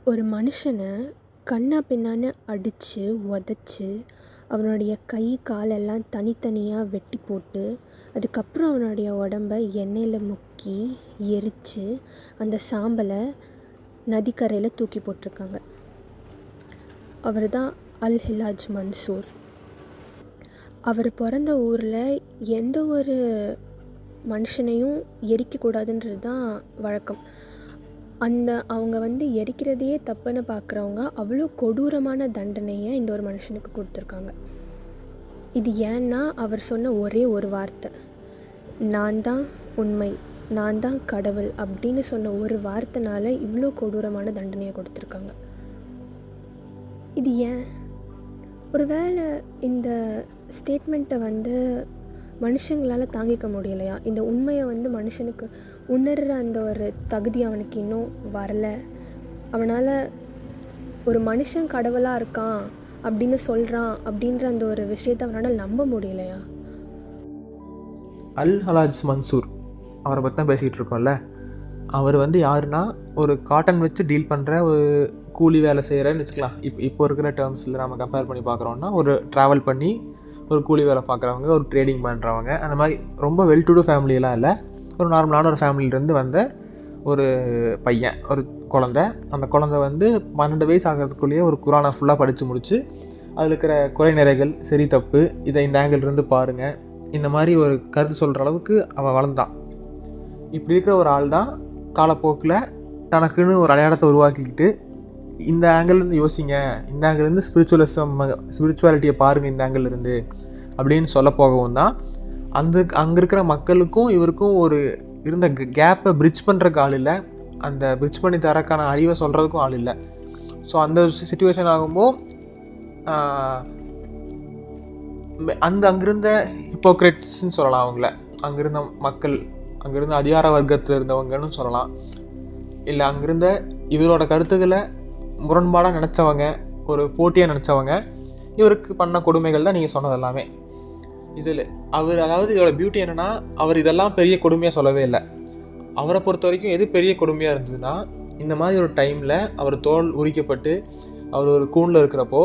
ஒரு மனுஷனை கன்னா பின்னான்னு அடித்து உதச்சி அவனுடைய கை காலெல்லாம் தனித்தனியாக வெட்டி போட்டு அதுக்கப்புறம் அவனுடைய உடம்ப எண்ணெயில் முக்கி எரித்து அந்த சாம்பலை நதிக்கரையில் தூக்கி போட்டிருக்காங்க. அவர் தான் அல் ஹிலாஜ் மன்சூர். அவர் பிறந்த ஊரில் எந்த ஒரு மனுஷனையும் எரிக்கக்கூடாதுன்றது தான் வழக்கம். அவங்க எரிக்கிறதையே தப்புன்னு பார்க்குறவங்க அவ்வளோ கொடூரமான தண்டனையை இந்த ஒரு மனுஷனுக்கு கொடுத்துருக்காங்க. இது ஏன்னா அவர் சொன்ன ஒரே ஒரு வார்த்தை, நான் தான் உண்மை, நான் தான் கடவுள் அப்படின்னு சொன்ன ஒரு வார்த்தைனால இவ்வளோ கொடூரமான தண்டனையை கொடுத்துருக்காங்க. இது ஏன்? ஒரு வேளை இந்த ஸ்டேட்மெண்ட்டை மனுஷங்களால் தாங்கிக்க முடியலையா? இந்த உண்மையை மனுஷனுக்கு உணர்கிற அந்த ஒரு தகுதி அவனுக்கு இன்னும் வரலை. அவனால் ஒரு மனுஷன் கடவுளாக இருக்கான் அப்படின்னு சொல்கிறான் அப்படின்ற அந்த ஒரு விஷயத்தை அவனால் நம்ப முடியலையா? அல் ஹலாஜ் மன்சூர் அவரை பற்றி தான் பேசிக்கிட்டு இருக்கோம்ல. அவர் யாருன்னா, ஒரு காட்டன் வச்சு டீல் பண்ணுற ஒரு கூலி வேலை செய்கிறேன்னு வச்சுக்கலாம். இப்போ இருக்கிற டேர்ம்ஸில் நம்ம கம்பேர் பண்ணி பார்க்குறோன்னா, ஒரு ட்ராவல் பண்ணி ஒரு கூலி வேலை பார்க்குறவங்க, ஒரு ட்ரேடிங் பண்ணுறவங்க, அந்த மாதிரி ரொம்ப வெல் டு டூ ஃபேமிலியெலாம் இல்லை, ஒரு நார்மலான ஒரு ஃபேமிலியிலேருந்து வந்த ஒரு பையன், ஒரு குழந்தை. அந்த குழந்தை 12 வயசு ஆகிறதுக்குள்ளேயே ஒரு குரானை ஃபுல்லாக படித்து முடித்து அதில் இருக்கிற குறை நிறைகள், சரி தப்பு, இதை இந்த ஆங்கிள்லேருந்து பாருங்கள், இந்த மாதிரி ஒரு கருத்து சொல்கிற அளவுக்கு அவன் வளர்ந்தான். இப்படி இருக்கிற ஒரு ஆள் தான் காலப்போக்கில் தனக்குன்னு ஒரு அடையாளத்தை உருவாக்கிக்கிட்டு, இந்த ஆங்கிள்லேருந்து யோசிங்க, இந்த ஆங்கிள்லேருந்து ஸ்பிரிச்சுவாலிட்டியை பாருங்கள் இந்த ஆங்கிள்லேருந்து அப்படின்னு சொல்ல போகவும் தான் அங்கே இருக்கிற மக்களுக்கும் இவருக்கும் ஒரு இருந்த கேப்பை பிரிட்ஜ் பண்ணுறதுக்கு ஆள் இல்லை, அந்த பிரிட்ஜ் பண்ணி தரக்கான அறிவை சொல்கிறதுக்கும் ஆள் இல்லை. ஸோ அந்த சிச்சுவேஷன் ஆகும்போது அங்கிருந்த ஹிப்போக்ரேட்ஸ்ன்னு சொல்லலாம் அவங்கள, அங்கிருந்த மக்கள், அங்கிருந்த அதிகார வர்க்கத்தில் இருந்தவங்கன்னு சொல்லலாம், இல்லை அங்கிருந்த இவரோட கருத்துக்களை முரண்பாடாக நினச்சவங்க, ஒரு போட்டியாக நினச்சவங்க இவருக்கு பண்ண கொடுமைகள் தான் நீங்கள் சொன்னது எல்லாமே. இதில் அதாவது இதோட பியூட்டி என்னென்னா, அவர் இதெல்லாம் பெரிய கொடுமையாக சொல்லவே இல்லை. அவரை பொறுத்த வரைக்கும் எது பெரிய கொடுமையாக இருந்ததுன்னா, இந்த மாதிரி ஒரு டைமில் அவர் தோல் உரிக்கப்பட்டு அவர் ஒரு கூண்டில் இருக்கிறப்போ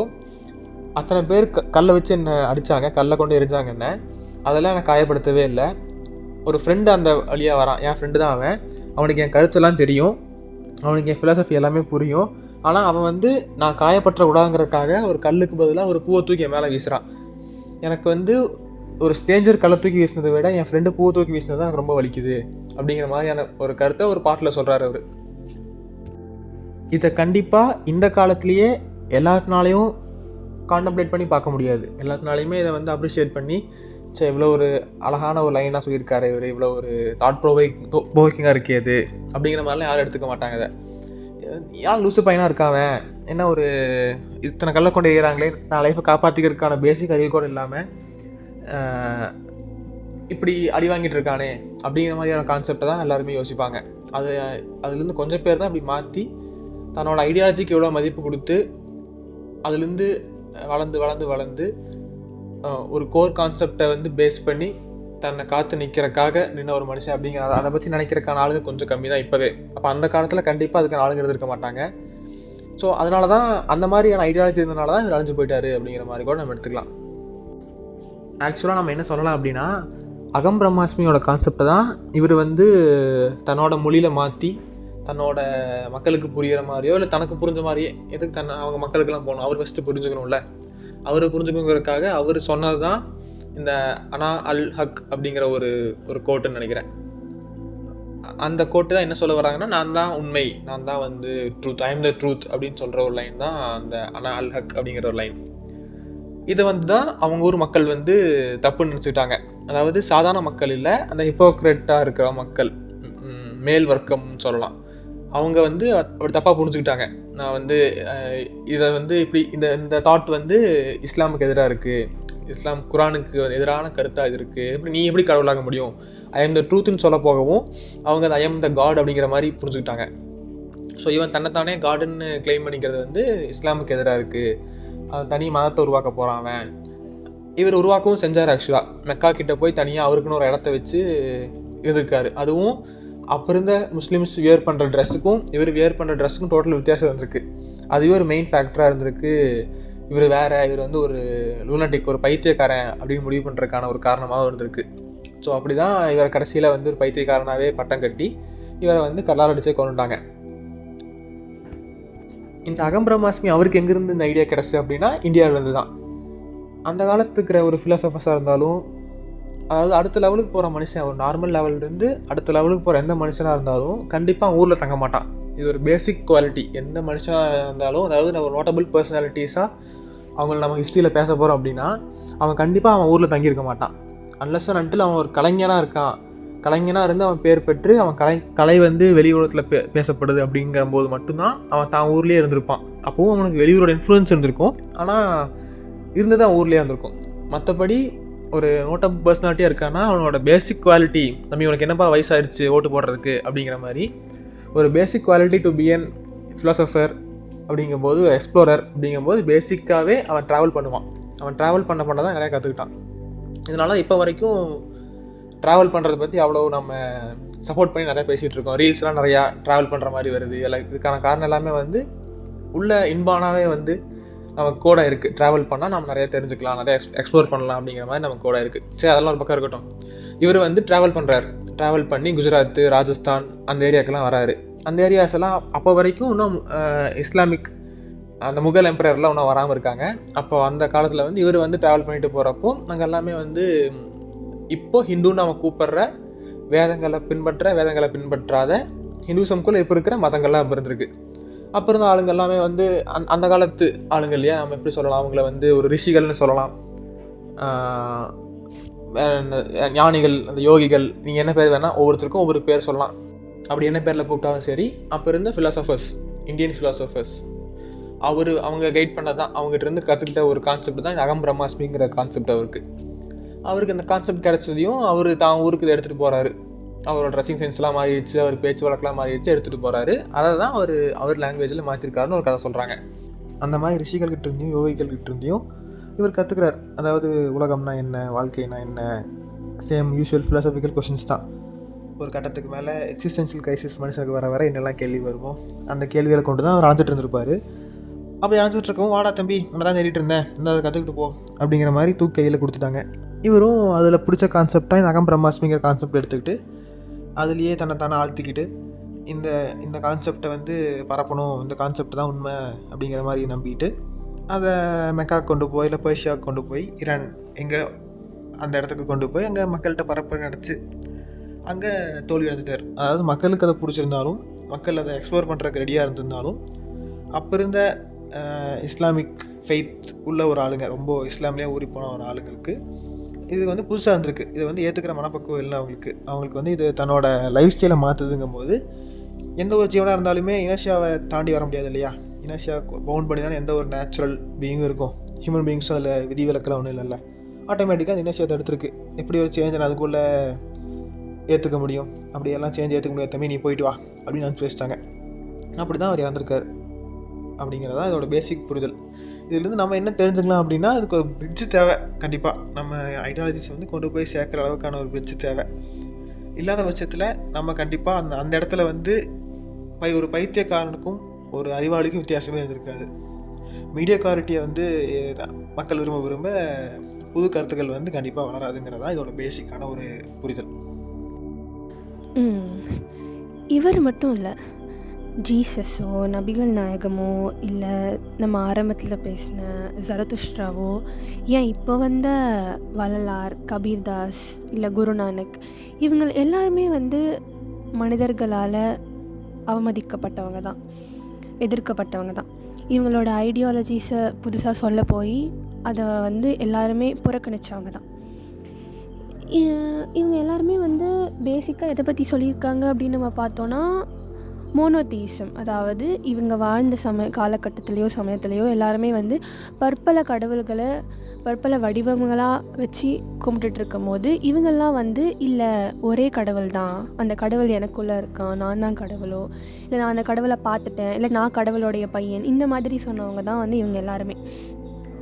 அத்தனை பேர் கல்லை வச்சு என்னை அடித்தாங்க, கல்லை கொண்டு எரிஞ்சாங்க என்ன, அதெல்லாம் எனக்கு காயப்படுத்தவே இல்லை. ஒரு ஃப்ரெண்டு அந்த வழியாக வரான், என் ஃப்ரெண்டு தான் அவன், அவனுக்கு என் கருத்தெல்லாம் தெரியும், அவனுக்கு என் ஃபிலாசபி எல்லாமே புரியும். ஆனால் அவன் நான் காயப்பற்றக்கூடாதுங்கிறதுக்காக ஒரு கல்லுக்கு பதிலாக ஒரு பூவை தூக்கி என் மேலே வீசுகிறான். எனக்கு ஒரு ஸ்டேஞ்சர் கல்லை தூக்கி வீசினதை விட என் ஃப்ரெண்டு பூவை தூக்கி வீசினது தான் எனக்கு ரொம்ப வலிக்குது அப்படிங்கிற மாதிரியான ஒரு கருத்தை ஒரு பாட்டில் சொல்கிறாரு அவர். இதை கண்டிப்பாக இந்த காலத்துலேயே எல்லாத்தினாலையும் கான்டம்ப்ளேட் பண்ணி பார்க்க முடியாது. எல்லாத்தினாலையுமே இதை அப்ரிஷியேட் பண்ணி, சரி இவ்வளோ ஒரு அழகான ஒரு லைனாக சொல்லியிருக்காரு இவர், இவ்வளோ ஒரு தாட் ப்ரோவோக்கிங்காக இருக்கே அது அப்படிங்கிற மாதிரிலாம் யாரும் எடுத்துக்க மாட்டாங்க. இதை யார் லூசு பையனாக இருக்காவன், என்ன ஒரு இத்தனை கல்லை கொண்டு ஏறாங்களே, நான் லைஃப்பை காப்பாற்றிக்கிறதுக்கான பேசிக் அறிவு கூட இல்லாமல் இப்படி அடி வாங்கிட்டு இருக்கானே அப்படிங்கிற மாதிரியான கான்செப்டை தான் எல்லாருமே யோசிப்பாங்க. அதுலேருந்து கொஞ்சம் பேர் தான் இப்படி மாற்றி தன்னோட ஐடியாலஜிக்கு எவ்வளோ மதிப்பு கொடுத்து அதுலேருந்து வளர்ந்து வளர்ந்து வளர்ந்து ஒரு கோர் கான்செப்டை பேஸ் பண்ணி தன்னை காத்து நிற்கிறக்காக நின்ன ஒரு மனுஷன் அப்படிங்கிற அதை பற்றி நினைக்கிறக்கான ஆளுங்க கொஞ்சம் கம்மி தான் இப்போவே. அப்போ அந்த காலத்தில் கண்டிப்பாக அதுக்கான ஆளுங்க இருந்திருக்க மாட்டாங்க. ஸோ அதனால தான் அந்த மாதிரியான ஐடியாலஜி இருந்தனால தான் இவர் அழிஞ்சு போயிட்டாரு அப்படிங்கிற மாதிரி கூட நம்ம எடுத்துக்கலாம். ஆக்சுவலாக நம்ம என்ன சொல்லலாம் அப்படின்னா, அகம் பிரம்மாஸ்மியோட கான்செப்டை தான் இவர் தன்னோட மொழியில் மாற்றி தன்னோட மக்களுக்கு புரிகிற மாதிரியோ இல்லை தனக்கு புரிஞ்ச மாதிரியே, எதுக்கு அவங்க மக்களுக்கெல்லாம் போகணும், அவர் ஃபஸ்ட்டு புரிஞ்சுக்கணும்ல, அவர் புரிஞ்சுக்கணுங்கிறதுக்காக அவர் சொன்னது தான் இந்த அனா அல் ஹக் அப்படிங்கிற ஒரு கோட்டுன்னு நினைக்கிறேன். அந்த கோட்டு தான் என்ன சொல்ல வராங்கன்னா, நான் தான் உண்மை, நான் தான் truth, I am the truth அப்படின்னு சொல்கிற ஒரு லைன் தான் அந்த அனா அல் ஹக் அப்படிங்கிற ஒரு லைன். இதை தான் அவங்க ஊர் மக்கள் தப்புன்னு நினச்சிக்கிட்டாங்க. அதாவது சாதாரண மக்கள் இல்லை, அந்த ஹிப்போக்ரேட்டாக இருக்கிற மக்கள், மேல் வர்க்கம்னு சொல்லலாம், அவங்க அப்படி தப்பாக புரிஞ்சுக்கிட்டாங்க. நான் இதை இப்படி இந்த தாட் இஸ்லாமுக்கு எதிராக இருக்குது, இஸ்லாம் குரானுக்கு எதிரான கருத்தாக இது இருக்குது, இப்படி நீ எப்படி கடவுளாக முடியும், ஐ எம் த ட்ரூத்துன்னு சொல்ல போகவும் அவங்க ஐ எம் த காட் அப்படிங்கிற மாதிரி புரிஞ்சுக்கிட்டாங்க. ஸோ இவன் தன்னைத்தானே காடுன்னு கிளைம் பண்ணிக்கிறது இஸ்லாமுக்கு எதிராக இருக்குது, அவன் தனி மதத்தை உருவாக்க போகிறான். அவன் இவர் உருவாக்கவும் செஞ்சார். ஆக்சுவலாக மெக்கா கிட்டே போய் தனியாக அவருக்குன்னு ஒரு இடத்த வச்சு இருந்திருக்காரு. அதுவும் அப்போ இருந்த முஸ்லீம்ஸ் வியர் பண்ணுற ட்ரெஸ்ஸுக்கும் இவர் வியர் பண்ணுற ட்ரெஸ்ஸுக்கும் டோட்டல் வித்தியாசம் இருந்திருக்கு. அதுவே ஒரு மெயின் ஃபேக்டராக இருந்திருக்கு. இவர் வந்து ஒரு லூனாட்டிக், ஒரு பைத்தியக்காரன் அப்படின்னு முடிவு பண்ணுறதுக்கான ஒரு காரணமாகவும் இருந்திருக்கு. ஸோ அப்படி தான் இவரை கடைசியில் வந்து ஒரு பைத்தியக்காரனாகவே பட்டம் கட்டி இவரை வந்து கல்லால் அடிச்சே கொண்டுட்டாங்க. இந்த அகம் பிரம்மாஸ்மி அவருக்கு எங்கேருந்து இந்த ஐடியா கிடச்சி அப்படின்னா இந்தியாவிலேருந்து தான். அந்த காலத்துக்கிற ஒரு ஃபிலாசபர்ஸாக இருந்தாலும், அதாவது அடுத்த லெவலுக்கு போகிற மனுஷன், ஒரு நார்மல் லெவல்லேருந்து அடுத்த லெவலுக்கு போகிற எந்த மனுஷனாக இருந்தாலும் கண்டிப்பாக ஊரில் தங்க மாட்டான். இது ஒரு பேசிக் குவாலிட்டி. எந்த மனுஷனாக இருந்தாலும், அதாவது நம்ம நோட்டபிள் பர்சனாலிட்டிஸாக அவங்கள நம்ம ஹிஸ்ட்ரியில் பேச போகிறோம் அப்படின்னா அவன் கண்டிப்பாக அவன் ஊரில் தங்கியிருக்க மாட்டான். அன்லெஸ் அண்ட் அன்டில் அவன் ஒரு கலைஞனாக இருக்கான், கலைஞனாக இருந்து அவன் பேர் பெற்று அவன் கலை வந்து வெளி உலகத்தில் பேசப்படுது அப்படிங்கிற போது மட்டும்தான் அவன் தான் ஊர்லேயே இருந்திருப்பான். அப்போவும் அவனுக்கு வெளியூரோட இன்ஃப்ளூயன்ஸ் இருந்திருக்கும், ஆனால் இருந்தது அவன் ஊர்லேயே இருந்திருக்கும். மற்றபடி ஒரு நோட்டபிள் பர்சனாலிட்டியாக இருக்கான்னா அவனோட பேசிக் குவாலிட்டி, நம்ம உனக்கு என்னப்பா வயசாகிடுச்சு ஓட்டு போடுறதுக்கு அப்படிங்கிற மாதிரி ஒரு basic quality to be an philosopher அப்படிங்கும்போது, எக்ஸ்ப்ளோரர் அப்படிங்கும்போது பேசிக்காகவே அவன் ட்ராவல் பண்ணுவான். அவன் ட்ராவல் பண்ண தான் நிறையா கற்றுக்கிட்டான். இதனால் இப்போ வரைக்கும் ட்ராவல் பண்ணுறதை பற்றி அவ்வளோ நம்ம சப்போர்ட் பண்ணி நிறையா பேசிகிட்டு இருக்கோம். ரீல்ஸ்லாம் நிறையா ட்ராவல் பண்ணுற மாதிரி வருது. இதுக்கான காரணம் எல்லாமே வந்து உள்ள இன்பானாகவே வந்து நமக்கு கூட இருக்குது. ட்ராவல் பண்ணால் நம்ம நிறையா தெரிஞ்சுக்கலாம், நிறையா எக்ஸ்ப்ளோர் பண்ணலாம் அப்படிங்கிற மாதிரி நமக்கு கூட இருக்குது. சரி, அதெல்லாம் ஒரு பக்கம் இருக்கட்டும். இவர் வந்து ட்ராவல் பண்ணுறாரு. ட்ராவல் பண்ணி குஜராத், ராஜஸ்தான் அந்த ஏரியாக்கெல்லாம் வராரு. அந்த ஏரியாஸ் எல்லாம் அப்போ வரைக்கும் இன்னும் இஸ்லாமிக் அந்த முகல் எம்பரர்லாம் இன்னும் வராமல் இருக்காங்க. அப்போ அந்த காலத்தில் வந்து இவர் வந்து ட்ராவல் பண்ணிட்டு போகிறப்போ அங்கே எல்லாமே வந்து இப்போது ஹிந்துன்னு நம்ம கூப்பிட்ற வேதங்களை பின்பற்றாத ஹிந்துசம்குள்ளே இப்போ இருக்கிற மதங்கள்லாம் இப்போ இருந்திருக்கு. அப்போ இருந்த ஆளுங்க எல்லாமே வந்து அந்த காலத்து ஆளுங்க இல்லையா, நம்ம எப்படி சொல்லலாம், அவங்கள வந்து ஒரு ரிஷிகள்னு சொல்லலாம், ஞானிகள், அந்த யோகிகள், நீங்கள் என்ன பேர் வேணால் ஒவ்வொருத்தருக்கும் ஒவ்வொரு பேர் சொல்லலாம். அப்படி என்ன பேரில் கூப்பிட்டாலும் சரி, அப்போ இருந்த ஃபிலாசபர்ஸ், இந்தியன் ஃபிலாசபர்ஸ், அவங்க கைட் பண்ண தான், அவங்ககிட்ட இருந்து கற்றுக்கிட்ட ஒரு கான்செப்ட் தான் இந்த அகம் பிரம்மாஸ்மிங்கிற கான்செப்ட். அவருக்கு அந்த கான்செப்ட் கிடச்சதையும் அவர் தான் ஊருக்கு இதை எடுத்துகிட்டு போகிறாரு. அவரோட ட்ரெஸ்ஸிங் சென்ஸ்லாம் மாறிடுச்சு, அவர் பேச்சு வழக்கெலாம் மாறிடுச்சு, எடுத்துகிட்டு போகிறாரு. அதை தான் அவர் லாங்குவேஜில் மாற்றிருக்காருன்னு ஒரு கதை சொல்கிறாங்க. அந்த மாதிரி ரிஷிகள்கிட்ட இருந்தையும் யோகிகள்கிட்ட இருந்தையும் இவர் கற்றுக்கிறார். அதாவது உலகம்னா என்ன, வாழ்க்கைனா என்ன, சேம் யூஸ்வல் ஃபிலாசபிக்கல் கொஷின்ஸ் தான். ஒரு கட்டத்துக்கு மேலே எக்ஸிஸ்டென்ஷியல் கிரைசிஸ் மனுஷனுக்கு வர என்னெல்லாம் கேள்வி வருமோ அந்த கேள்விகளை கொண்டு தான் அவர் ஆஞ்சிட்டு இருந்திருப்பார். அப்படி ஆஞ்சிட்டு இருக்கவும், வாடா தம்பி உன்னை தான் தேடிட்டு இருந்தேன், இந்த அதை கற்றுக்கிட்டு போ அப்படிங்கிற மாதிரி தூக்கி கையில் கொடுத்துட்டாங்க. இவரும் அதில் பிடிச்ச கான்செப்டாக இந்த அகம் பிரம்மாஸ்மிங்கிற கான்செப்ட் எடுத்துக்கிட்டு அதுலேயே தன்னை ஆழ்த்திக்கிட்டு இந்த கான்செப்டை வந்து பரப்பணும், இந்த கான்செப்ட் தான் உண்மை அப்படிங்கிற மாதிரி நம்பிக்கிட்டு அதை மெக்காவுக்கு கொண்டு போய், இல்லை பெர்ஷியாவுக்கு கொண்டு போய், ஈரான் எங்கே அந்த இடத்துக்கு கொண்டு போய் அங்கே மக்கள்கிட்ட பரப்ப நினச்சி அங்கே தோல்வி அடைஞ்சிட்டார். அதாவது மக்களுக்கு அதை பிடிச்சிருந்தாலும், மக்கள் அதை எக்ஸ்ப்ளோர் பண்ணுறதுக்கு ரெடியாக இருந்திருந்தாலும், அப்போ இருந்த இஸ்லாமிக் ஃபெய்த் உள்ள ஒரு ஆளுங்க, ரொம்ப இஸ்லாம்லேயே ஊறி போன ஒரு ஆளுங்களுக்கு இது வந்து புதுசாக இருந்திருக்கு. இதை வந்து ஏற்றுக்கிற மனப்பக்குவம் இல்லை அவங்களுக்கு வந்து இது தன்னோட லைஃப் ஸ்டைலை மாற்றுதுங்கும் போது, எந்த ஒரு ஜீவனாக இருந்தாலுமே இனர்ஷியாவை தாண்டி வர முடியாது இல்லையா. இனர்ஷியா பவுண்ட் பண்ணி தானே எந்த ஒரு நேச்சுரல் பீயிங்கும் இருக்கும். ஹியூமன் பீயிங்ஸும் அதில் விதி விலக்கெல்லாம் ஒன்றும் இல்லைல்ல. ஆட்டோமேட்டிக்காக அந்த இனர்ஷியா தடுத்துருக்கு. எப்படி ஒரு சேஞ்சை நான் அதுக்குள்ளே ஏற்றுக்க முடியும், அப்படியெல்லாம் சேஞ்ச் ஏற்றுக்க முடியாது தம்பி, நீ போயிட்டு வா அப்படின்னு அனுப்பி வச்சிட்டாங்க. அப்படி தான் அவர் இறந்துருக்கார் அப்படிங்கிறதான் இதோட பேசிக் புரிதல். இதுலேருந்து நம்ம என்ன தெரிஞ்சுக்கலாம் அப்படின்னா, அதுக்கு ஒரு பிரிட்ஜு தேவை. கண்டிப்பாக நம்ம ஐடியாலஜிஸ் வந்து கொண்டு போய் சேர்க்குற அளவுக்கான ஒரு பிரிட்ஜு தேவை. இல்லாத பட்சத்தில் நம்ம கண்டிப்பாக அந்த இடத்துல வந்து ஒரு பைத்தியக்காரனுக்கும் ஒரு அறிவாளிக்கும் வித்தியாசமே இருந்திருக்காது. மீடியாக்காரிட்டியை வந்து மக்கள் விரும்ப புது கருத்துக்கள் வந்து கண்டிப்பாக வளராதுங்கிறதான் இதோட பேசிக்கான ஒரு புரிதல். இவர் மட்டும் இல்லை, ஜீசஸோ, நபிகள் நாயகமோ, இல்லை நம்ம ஆரம்பத்தில் பேசின ஜரதுஷ்ட்ராவோ, ஏன் இப்போ வந்த வள்ளலார், கபீர்தாஸ், இல்லை குருநானக், இவங்க எல்லாருமே வந்து மனிதர்களால் அவமதிக்கப்பட்டவங்க தான், எதிர்க்கப்பட்டவங்க தான். இவங்களோட ஐடியாலஜிஸை புதுசாக சொல்ல போய் அதை வந்து எல்லாருமே புறக்கணித்தவங்க தான். இவங்க எல்லாருமே வந்து பேசிக்காக எதை பற்றி சொல்லியிருக்காங்க அப்படின்னு நம்ம பார்த்தோன்னா, மோனோதீசம். அதாவது இவங்க வாழ்ந்த சமயத்துலேயோ எல்லாருமே வந்து பற்பல கடவுள்களை பற்பல வடிவங்களாக வச்சு கும்பிட்டுட்டு இருக்கும் போது, இவங்கெல்லாம் வந்து இல்லை ஒரே கடவுள் தான், அந்த கடவுள் எனக்குள்ளே இருக்கான், நான் தான் கடவுளோ, இல்லை நான் அந்த கடவுளை பார்த்துட்டேன், இல்லை நான் கடவுளுடைய பையன், இந்த மாதிரி சொன்னவங்க தான் வந்து இவங்க எல்லாருமே.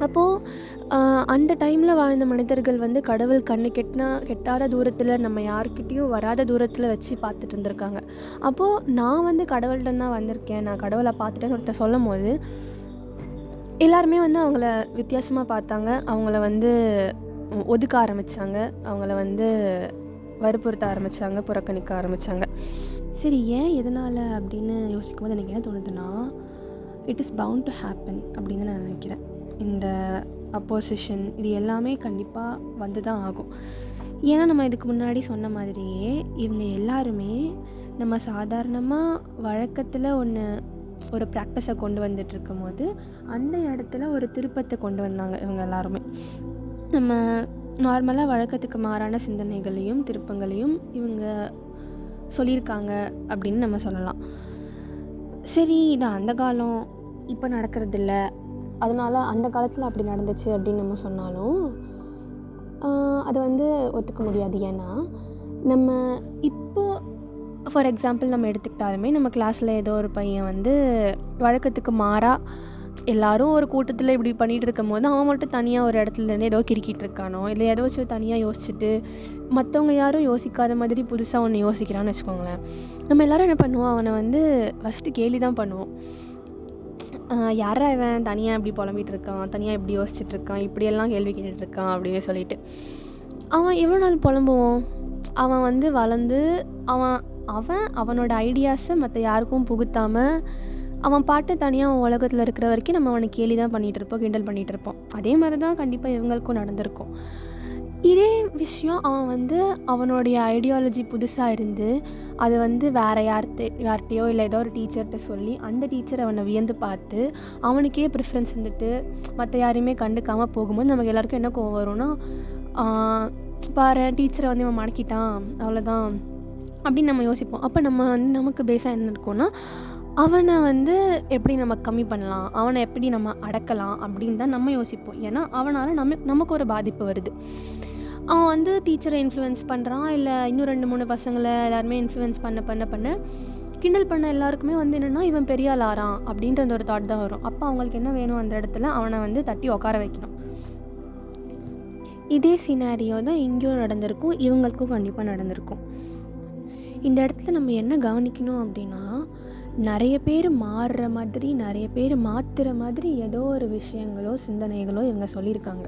அப்போது அந்த டைமில் வாழ்ந்த மனிதர்கள் வந்து கடவுள் கண்ணு கெட்டாத தூரத்தில், நம்ம யாருக்கிட்டேயும் வராத தூரத்தில் வச்சு பார்த்துட்டு இருந்திருக்காங்க. அப்போது நான் வந்து கடவுள்கிட்ட தான் வந்திருக்கேன், நான் கடவுளை பார்த்துட்டேன்னு ஒருத்தர் சொல்லும் போது எல்லாருமே வந்து அவங்கள வித்தியாசமாக பார்த்தாங்க. அவங்கள வந்து ஒதுக்க ஆரம்பித்தாங்க, அவங்கள வந்து வற்புறுத்த ஆரம்பித்தாங்க, புறக்கணிக்க ஆரம்பித்தாங்க. சரி, ஏன் எதனால் அப்படின்னு யோசிக்கும்போது எனக்கு என்ன தோணுதுன்னா, it is bound to happen அப்படின்னு நான் நினைக்கிறேன். இந்த அப்போசிஷன் இது எல்லாமே கண்டிப்பாக வந்து தான் ஆகும். ஏன்னா நம்ம இதுக்கு முன்னாடி சொன்ன மாதிரியே இவங்க எல்லாருமே நம்ம சாதாரணமாக வழக்கத்தில் ஒரு ப்ராக்டிஸை கொண்டு வந்துட்டு இருக்கும்போது அந்த இடத்துல ஒரு திருப்பத்தை கொண்டு வந்தாங்க இவங்க எல்லாருமே. நம்ம நார்மலாக வழக்கத்துக்கு மாறான சிந்தனைகளையும் திருப்பங்களையும் இவங்க சொல்லியிருக்காங்க அப்படின்னு நம்ம சொல்லலாம். சரி, இது அந்த காலம், இப்போ நடக்கிறதில்ல, அதனால் அந்த காலத்தில் அப்படி நடந்துச்சு அப்படின்னு நம்ம சொன்னாலும் அதை வந்து ஒத்துக்க முடியாது. ஏன்னா நம்ம இப்போது ஃபார் எக்ஸாம்பிள் நம்ம எடுத்துக்கிட்டாலுமே நம்ம கிளாஸில் ஏதோ ஒரு பையன் வந்து வழக்கத்துக்கு மாறாக எல்லோரும் ஒரு கூட்டத்தில் இப்படி பண்ணிகிட்டு இருக்கும் போது அவன் மட்டும் தனியாக ஒரு இடத்துலேருந்து ஏதோ கிறுக்கிட்டு இருக்கானோ, இல்லை ஏதோ வச்சு தனியாக யோசிச்சுட்டு மற்றவங்க யாரும் யோசிக்காத மாதிரி புதுசாக ஒன்று யோசிக்கிறான்னு வச்சுக்கோங்களேன். நம்ம எல்லோரும் என்ன பண்ணுவோம், அவனை வந்து ஃபஸ்ட்டு கேலி தான் பண்ணுவோம். யாரா இவன் தனியாக இப்படி புலம்பிகிட்டு இருக்கான், தனியாக இப்படி யோசிச்சுட்டு இருக்கான், இப்படியெல்லாம் கேள்வி கேட்டுட்ருக்கான் அப்படின்னு சொல்லிட்டு. அவன் எவ்வளோ நாள் புலம்புவோம்? அவன் வந்து வளர்ந்து அவனோட ஐடியாஸை மற்ற யாருக்கும் புகுத்தாமல் அவன் பாட்டு தனியாக அவன் உலகத்தில் இருக்கிற வரைக்கும் நம்ம அவனை கேலி தான் பண்ணிகிட்ருப்போம், கிண்டல் பண்ணிகிட்ருப்போம். அதே மாதிரி தான் கண்டிப்பாக இவங்களுக்கும் நடந்திருக்கும். இதே விஷயம் அவன் வந்து அவனுடைய ஐடியாலஜி புதுசாக இருந்து அது வந்து வேறு யார்கிட்டையோ இல்லை ஏதோ ஒரு டீச்சர்கிட்ட சொல்லி அந்த டீச்சர் அவனை வியந்து பார்த்து அவனுக்கே ப்ரிஃபரன்ஸ் இருந்துட்டு மற்ற யாரையுமே கண்டுக்காமல் போகும்போது நமக்கு எல்லாருக்கும் என்ன கோவம் வரும்னா, பாரு டீச்சரை வந்து இவன் மடக்கிட்டான், அவ்வளோதான் அப்படின்னு நம்ம யோசிப்போம். அப்போ நம்ம வந்து நமக்கு பேஸாக என்ன இருக்கும்னா, அவனை வந்து எப்படி நம்ம கம்மி பண்ணலாம், அவனை எப்படி நம்ம அடக்கலாம் அப்படின்னு தான் நம்ம யோசிப்போம். ஏன்னா அவனால் நமக்கு ஒரு பாதிப்பு வருது. அவன் வந்து டீச்சரை இன்ஃப்ளூயன்ஸ் பண்ணுறான், இல்லை இன்னும் 2-3 பசங்களை எல்லாருமே இன்ஃப்ளூயன்ஸ் பண்ண கிண்டல் பண்ண எல்லாருக்குமே வந்து என்னென்னா இவன் பெரிய ஆள் ஆறான் அப்படின்ற அந்த ஒரு தாட் தான் வரும். அப்போ அவங்களுக்கு என்ன வேணும், அந்த இடத்துல அவனை வந்து தட்டி உட்கார வைக்கணும். இதே சினாரியோ தான் இங்கேயும் நடந்திருக்கும், இவங்களுக்கும் கண்டிப்பாக நடந்திருக்கும். இந்த இடத்துல நம்ம என்ன கவனிக்கணும் அப்படின்னா, நிறைய பேர் மாறுற மாதிரி, நிறைய பேர் மாற்றுற மாதிரி ஏதோ ஒரு விஷயங்களோ சிந்தனைகளோ இவங்க சொல்லியிருக்காங்க.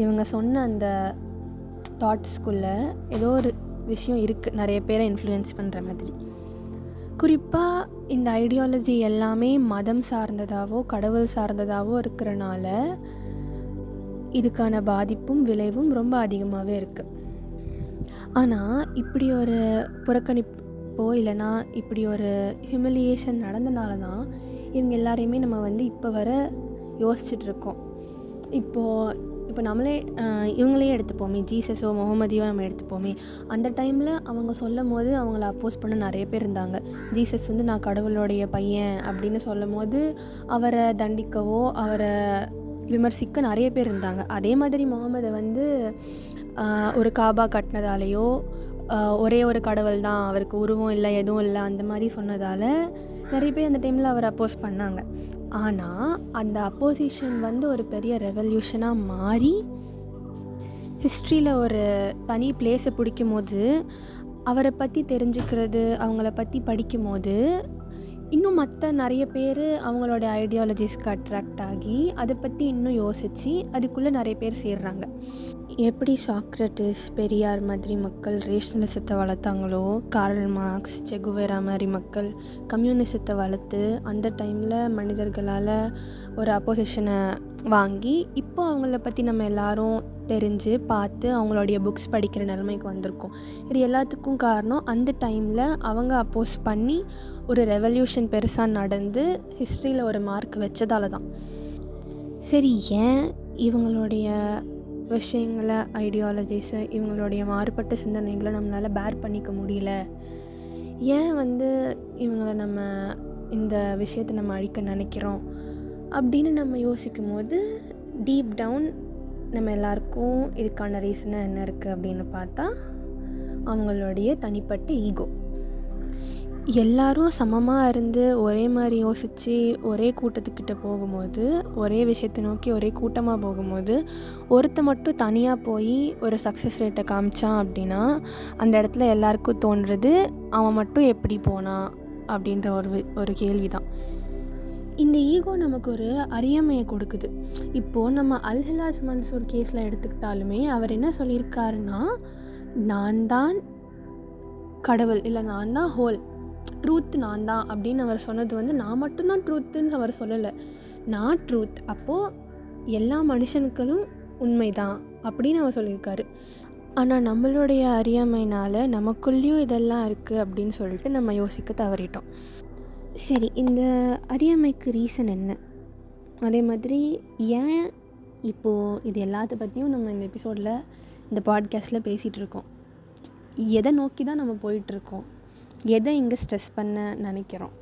இவங்க சொன்ன அந்த தாட்ஸ்குள்ளே ஏதோ ஒரு விஷயம் இருக்குது, நிறைய பேரை இன்ஃப்ளூயன்ஸ் பண்ணுற மாதிரி. குறிப்பாக இந்த ஐடியாலஜி எல்லாமே மதம் சார்ந்ததாவோ கடவுள் சார்ந்ததாவோ இருக்கிறனால இதுக்கான பாதிப்பும் விளைவும் ரொம்ப அதிகமாகவே இருக்குது. ஆனால் இப்படி ஒரு புறக்கணிப்போ இல்லைனா இப்படி ஒரு ஹியூமிலியேஷன் நடந்தனால தான் இவங்க எல்லாரையுமே நம்ம வந்து இப்போ வர யோசிச்சுட்ருக்கோம். இப்போ நம்மளே இவங்களே எடுத்துப்போமே, ஜீசஸோ முகமதியோ நம்ம எடுத்துப்போமே, அந்த டைமில் அவங்க சொல்லும் போது அவங்கள அப்போஸ் பண்ண நிறைய பேர் இருந்தாங்க. ஜீசஸ் வந்து நான் கடவுளுடைய பையன் அப்படின்னு சொல்லும் போது அவரை தண்டிக்கவோ அவரை விமர்சிக்க நிறைய பேர் இருந்தாங்க. அதே மாதிரி முகமதை வந்து ஒரு காபா கட்டினதாலேயோ ஒரே ஒரு கடவுள் தான், அவருக்கு உருவம் இல்லை எதுவும் இல்லை அந்த மாதிரி சொன்னதால் நிறைய பேர் அந்த டைமில் அவரை அப்போஸ் பண்ணாங்க. ஆனால் அந்த அப்போசிஷன் வந்து ஒரு பெரிய ரெவல்யூஷனாக மாறி ஹிஸ்ட்ரியில் ஒரு தனி பிளேஸை பிடிக்கும் போது, அவரை பற்றி தெரிஞ்சுக்கிறது, அவங்கள பற்றி படிக்கும் போது இன்னும் மற்ற நிறைய பேர் அவங்களோட ஐடியாலஜிஸ்க்கு அட்ராக்ட் ஆகி அதை பற்றி இன்னும் யோசித்து அதுக்குள்ளே நிறைய பேர் சேர்றாங்க. எப்படி சாக்ரட்டிஸ், பெரியார் மாதிரி மக்கள் ரேஷனலிசத்தை வளர்த்தாங்களோ, கார்ல் மார்க்ஸ், செகுவேரா மாதிரி மக்கள் கம்யூனிசத்தை வளர்த்து அந்த டைமில் மனிதர்களால் ஒரு அப்போசிஷனை வாங்கி இப்போ அவங்கள பற்றி நம்ம எல்லாரும் தெரிஞ்சு பார்த்து அவங்களுடைய புக்ஸ் படிக்கிற நிலைமைக்கு வந்திருக்கோம். இது எல்லாத்துக்கும் காரணம் அந்த டைமில் அவங்க அப்போஸ் பண்ணி ஒரு ரெவல்யூஷன் பெருசாக நடந்து ஹிஸ்ட்ரியில் ஒரு மார்க் வச்சதால தான். சரி, ஏன் இவங்களுடைய விஷயங்களை, ஐடியாலஜிஸை, இவங்களுடைய மாறுபட்ட சிந்தனைகளை நம்மளால் பேர் பண்ணிக்க முடியல, ஏன் வந்து இவங்களை நம்ம இந்த விஷயத்தை நம்ம அழிக்க நினைக்கிறோம் அப்படின்னு நம்ம யோசிக்கும் போது டீப் டவுன் நம்ம எல்லாருக்கும் இதுக்கான ரீசனாக என்ன இருக்குது அப்படின்னு பார்த்தா அவங்களுடைய தனிப்பட்ட ஈகோ. எல்லாரும் சமமாக இருந்து ஒரே மாதிரி யோசித்து ஒரே கூட்டத்துக்கிட்ட போகும்போது, ஒரே விஷயத்தை நோக்கி ஒரே கூட்டமாக போகும்போது, ஒருத்த மட்டும் தனியாக போய் ஒரு சக்ஸஸ் ரேட்டை காமிச்சான் அப்படின்னா, அந்த இடத்துல எல்லாருக்கும் தோன்றுறது அவன் மட்டும் எப்படி போனான் அப்படின்ற ஒரு கேள்வி தான். இந்த ஈகோ நமக்கு ஒரு அறியாமையை கொடுக்குது. இப்போது நம்ம அல்ஹலாஜ் மன்சூர் கேஸில் எடுத்துக்கிட்டாலுமே அவர் என்ன சொல்லியிருக்காருன்னா, நான் தான் கடவுள், இல்லை நான் தான் ஹோல், ட்ரூத் நான் தான் அப்படின்னு அவர் சொன்னது வந்து நான் மட்டும்தான் ட்ரூத்துன்னு அவர் சொல்லலை, நான் ட்ரூத், அப்போது எல்லா மனுஷனுக்களும் உண்மைதான் அப்படின்னு அவர் சொல்லியிருக்காரு. ஆனால் நம்மளுடைய அறியாமையினால் நமக்குள்ளேயும் இதெல்லாம் இருக்குது அப்படின்னு சொல்லிட்டு நம்ம யோசிக்க தவறிட்டோம். சரி, இந்த அறியாமைக்கு ரீசன் என்ன? அதே மாதிரி ஏன் இப்போது இது எல்லாத்த பற்றியும் நம்ம இந்த எபிசோடில் இந்த பாட்காஸ்ட்டில் பேசிகிட்டு இருக்கோம்? எதை நோக்கி தான் நம்ம போயிட்டுருக்கோம்? எதை இங்கே ஸ்ட்ரெஸ் பண்ண நினைக்கிறோம்?